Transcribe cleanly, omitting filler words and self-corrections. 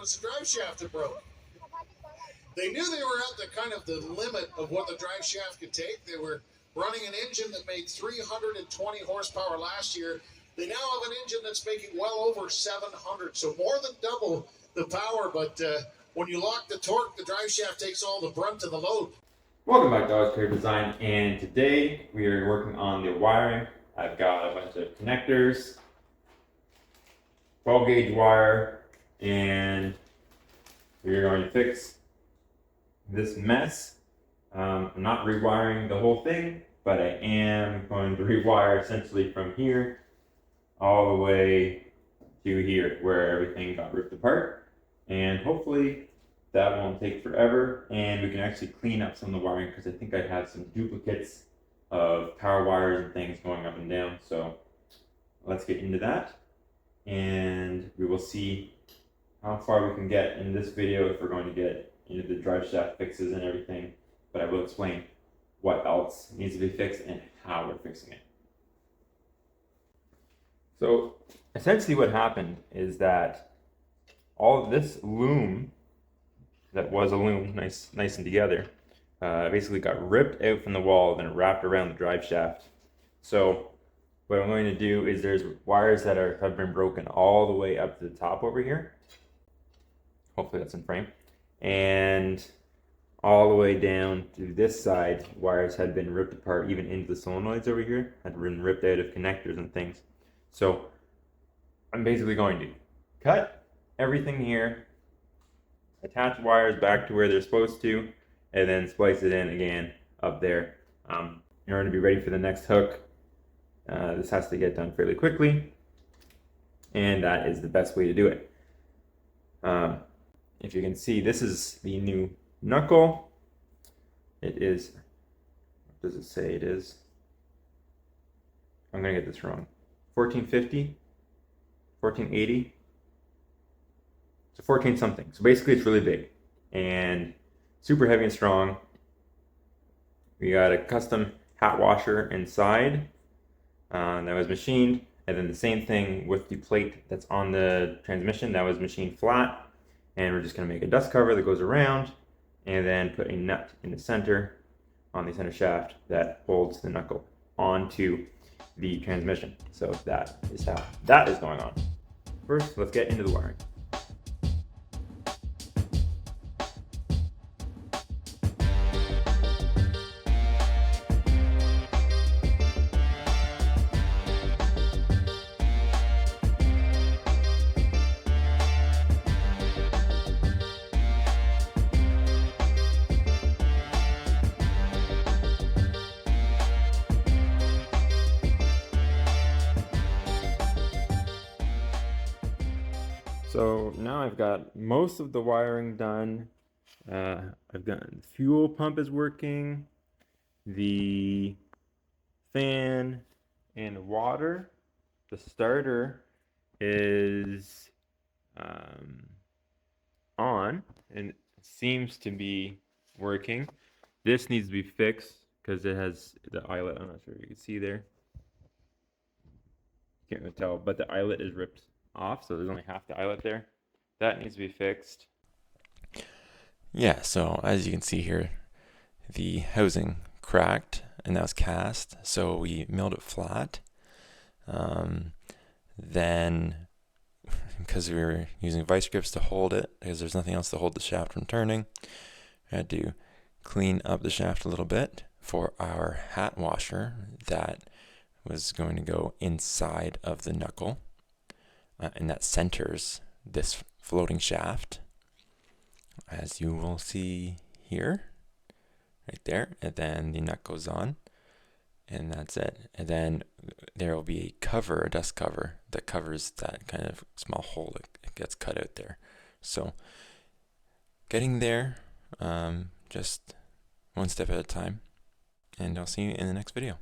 was the drive shaft that broke. They knew they were at the kind of the limit of what the drive shaft could take. They were running an engine that made 320 horsepower last year. They now have an engine that's making well over 700, so more than double the power. But when you lock the torque, the drive shaft takes all the brunt of the load. Welcome back to Dodge Car Design, and today we are working on the wiring. I've got a bunch of connectors, 12 gauge wire, and we're going to fix this mess. I'm not rewiring the whole thing, but I am going to rewire essentially from here all the way to here where everything got ripped apart, and hopefully that won't take forever and we can actually clean up some of the wiring, because I think I have some duplicates of power wires and things going up and down. So let's get into that and we will see how far we can get in this video if we're going to get into the drive shaft fixes and everything, but I will explain what else needs to be fixed and how we're fixing it. So essentially what happened is that all of this loom that was a loom, nice and together, basically got ripped out from the wall and wrapped around the drive shaft. So what I'm going to do is there's wires that have been broken all the way up to the top over here. Hopefully that's in frame. And all the way down to this side, wires had been ripped apart, even into the solenoids over here, had been ripped out of connectors and things. So I'm basically going to cut everything here, attach wires back to where they're supposed to, and then splice it in again up there. In order to be ready for the next hook, this has to get done fairly quickly, and that is the best way to do it. If you can see, this is the new knuckle. It is, what does it say it is? I'm gonna get this wrong. 1450, 1480. So 14 something. So basically it's really big and super heavy and strong. We got a custom hat washer inside that was machined, and then the same thing with the plate that's on the transmission that was machined flat. And we're just going to make a dust cover that goes around and then put a nut in the center on the center shaft that holds the knuckle onto the transmission. So that is how that is going on. First, let's get into the wiring. So now I've got most of the wiring done. I've got the fuel pump is working, the fan and water. The starter is on and seems to be working. This needs to be fixed because it has the eyelet. I'm not sure if you can see there. Can't really tell, but the eyelet is ripped off, so there's only half the eyelet there. That needs to be fixed. Yeah, so as you can see here, the housing cracked and that was cast, so we milled it flat. Then because we were using vice grips to hold it, because there's nothing else to hold the shaft from turning, I had to clean up the shaft a little bit for our hat washer that was going to go inside of the knuckle. And that centers this floating shaft, as you will see here, right there. And then the nut goes on, and that's it. And then there will be a cover, a dust cover, that covers that kind of small hole that gets cut out there. So getting there, just one step at a time, and I'll see you in the next video.